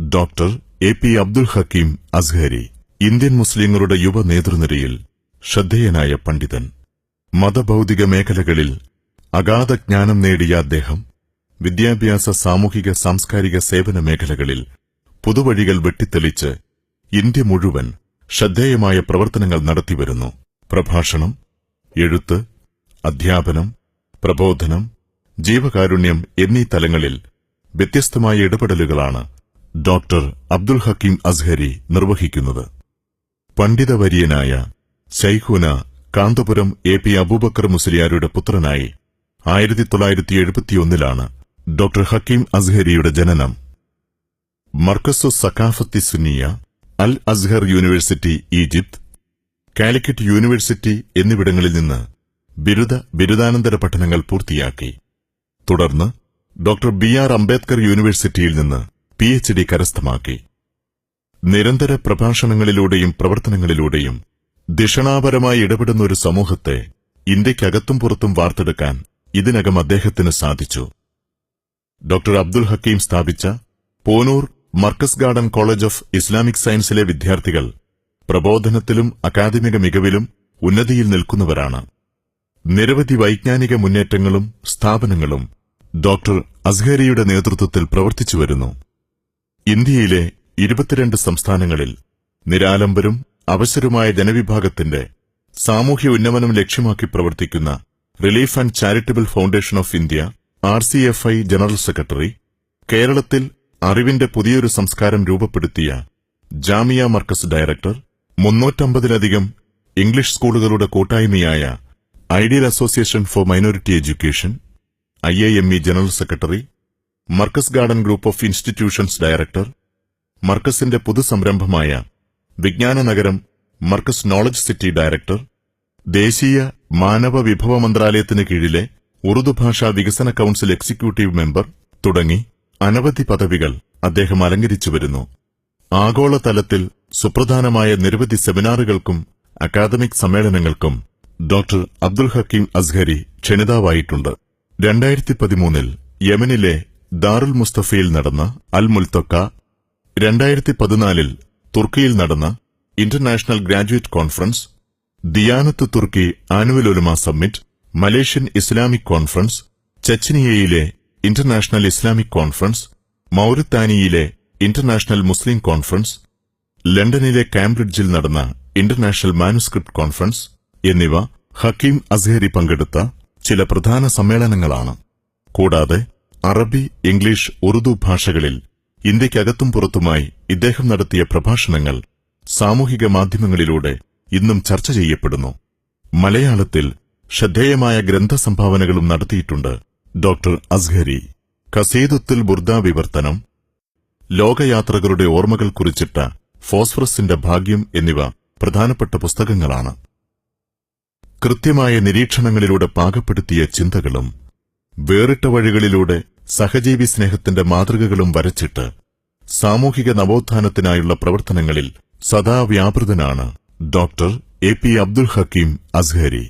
Doctor A P. Abdul Hakeem Azhari, Indian മുസ്ലിങ്ങളുടെ യുവ നേതൃനിരയിൽ ശ്രദ്ധേയനായ പണ്ഡിതൻ. മതഭൌതിക മേഖലകളിൽ അഗാധ ജ്ഞാനം നേടിയ അദ്ദേഹം വിദ്യാഭ്യാസ, സാമൂഹിക, സാംസ്കാരിക സേവന മേഖലകളിൽ പുതുവഴികൾ വെട്ടിത്തെളിച്ച് ഇന്ത്യ മുഴുവൻ ശ്രദ്ധേയമായ പ്രവർത്തനങ്ങൾ നടത്തിവരുന്നു. പ്രഭാഷണം, എഴുത്ത്, അധ്യാപനം, പ്രബോധനം, ജീവകാരുണ്യം എന്നീ തലങ്ങളിൽ വ്യത്യസ്തമായ ഇടപെടലുകളാണ് ഡോക്ടർ അബ്ദുൽ ഹക്കീം അസ്ഹരി നിർവഹിക്കുന്നത്. പണ്ഡിതവര്യനായ ശൈഖുന കാന്തപുരം എ.പി. അബൂബക്കർ മുസ്ലിയാരുടെ പുത്രനായി 1971 ഡോക്ടർ ഹക്കീം അസ്ഹരിയുടെ ജനനം. Markazu Saqafathi Sunniya, Al Azhar university Egypt, Calicut university എന്നിവിടങ്ങളിൽ നിന്ന് ബിരുദാനന്തര പഠനങ്ങൾ പൂർത്തിയാക്കി. തുടർന്ന് ഡോക്ടർ ബി.ആർ. അംബേദ്കർ യൂണിവേഴ്സിറ്റിയിൽ നിന്ന് പി.എച്ച്.ഡി. കരസ്ഥമാക്കി. നിരന്തര പ്രഭാഷണങ്ങളിലൂടെയും പ്രവർത്തനങ്ങളിലൂടെയും ധിഷണാപരമായി ഇടപെടുന്ന ഒരു സമൂഹത്തെ ഇന്ത്യക്കകത്തും പുറത്തും വാർത്തെടുക്കാൻ ഇതിനകം അദ്ദേഹത്തിന് സാധിച്ചു. ഡോക്ടർ അബ്ദുൽ ഹക്കീം സ്ഥാപിച്ച Poonoor Markaz garden college of Islamic സയൻസിലെ വിദ്യാർത്ഥികൾ പ്രബോധനത്തിലും അക്കാദമിക മികവിലും ഉന്നതിയിൽ നിൽക്കുന്നവരാണ്. നിരവധി വൈജ്ഞാനിക മുന്നേറ്റങ്ങളും സ്ഥാപനങ്ങളും ഡോക്ടർ അസ്ഹരിയുടെ നേതൃത്വത്തിൽ പ്രവർത്തിച്ചുവരുന്നു. ഇന്ത്യയിലെ 22 സംസ്ഥാനങ്ങളിൽ നിരാലംബരും അവശരുമായ ജനവിഭാഗത്തിന്റെ സാമൂഹ്യ ഉന്നമനം ലക്ഷ്യമാക്കി പ്രവർത്തിക്കുന്ന relief and charitable foundation of India RCFI general secretary, കേരളത്തിൽ അറിവിന്റെ പുതിയൊരു സംസ്കാരം രൂപപ്പെടുത്തിയ ജാമിയ മർക്കസ് ഡയറക്ടർ, 350-ലധികം ഇംഗ്ലീഷ് സ്കൂളുകളുടെ കൂട്ടായ്മയായ ideal association for minority education IIME general secretary, Markaz garden group of institutions director, മർക്കസിന്റെ പുതുസംരംഭമായ വിജ്ഞാന നഗരം മർക്കസ് നോളജ് സിറ്റി ഡയറക്ടർ, ദേശീയ മാനവ വിഭവ മന്ത്രാലയത്തിന് കീഴിലെ ഉറുദു ഭാഷാ വികസന കൌൺസിൽ എക്സിക്യൂട്ടീവ് മെമ്പർ തുടങ്ങി അനവധി പദവികൾ അദ്ദേഹം അലങ്കരിച്ചുവരുന്നു. ആഗോളതലത്തിൽ സുപ്രധാനമായ നിരവധി സെമിനാറുകൾക്കും അക്കാദമിക് സമ്മേളനങ്ങൾക്കും ഡോക്ടർ അബ്ദുൽ ഹക്കീം അസ്ഹരി ക്ഷണിതാവായിട്ടുണ്ട്. 2013 യമനിലെ ദാറുൽ മുസ്തഫയിൽ നടന്ന അൽ മുൽത്തക്ക, 2014 തുർക്കിയിൽ നടന്ന ഇന്റർനാഷണൽ ഗ്രാജുവേറ്റ് കോൺഫറൻസ്, ദിയാനത്ത് തുർക്കി ആനുവൽ ഉലമ സമ്മിറ്റ്, മലേഷ്യൻ ഇസ്ലാമിക് കോൺഫറൻസ്, ചെച്നിയയിലെ ഇന്റർനാഷണൽ ഇസ്ലാമിക് കോൺഫറൻസ്, മൌറിത്താനിയയിലെ ഇന്റർനാഷണൽ മുസ്ലിം കോൺഫറൻസ്, ലണ്ടനിലെ കാംബ്രിഡ്ജിൽ നടന്ന ഇന്റർനാഷണൽ മാനുസ്ക്രിപ്റ്റ് കോൺഫറൻസ് എന്നിവ ഹക്കീം അസ്ഹരി പങ്കെടുത്ത ചില പ്രധാന സമ്മേളനങ്ങളാണ്. കൂടാതെ അറബി, ഇംഗ്ലീഷ്, ഉറുദു ഭാഷകളിൽ ഇന്ത്യക്കകത്തും പുറത്തുമായി ഇദ്ദേഹം നടത്തിയ പ്രഭാഷണങ്ങൾ സാമൂഹിക മാധ്യമങ്ങളിലൂടെ ഇന്നും ചർച്ച ചെയ്യപ്പെടുന്നു. മലയാളത്തിൽ ശ്രദ്ധേയമായ ഗ്രന്ഥസംഭാവനകളും നടത്തിയിട്ടുണ്ട് ഡോക്ടർ അസ്ഹരി. ഖസീദത്തുൽ ബുർദ വിവർത്തനം, ലോകയാത്രകളുടെ ഓർമ്മകൾ കുറിച്ചിട്ട ഫോസ്ഫറസിന്റെ ഭാഗ്യം എന്നിവ പ്രധാനപ്പെട്ട പുസ്തകങ്ങളാണ്. കൃത്യമായ നിരീക്ഷണങ്ങളിലൂടെ പാകപ്പെടുത്തിയ ചിന്തകളും വേറിട്ട വഴികളിലൂടെ സഹജീവി സ്നേഹത്തിന്റെ മാതൃകകളും വരച്ചിട്ട് സാമൂഹിക നവോത്ഥാനത്തിനായുള്ള പ്രവർത്തനങ്ങളിൽ സദാ വ്യാപൃതനാണ് ഡോക്ടർ എ.പി. അബ്ദുൽ ഹക്കീം അസ്ഹരി.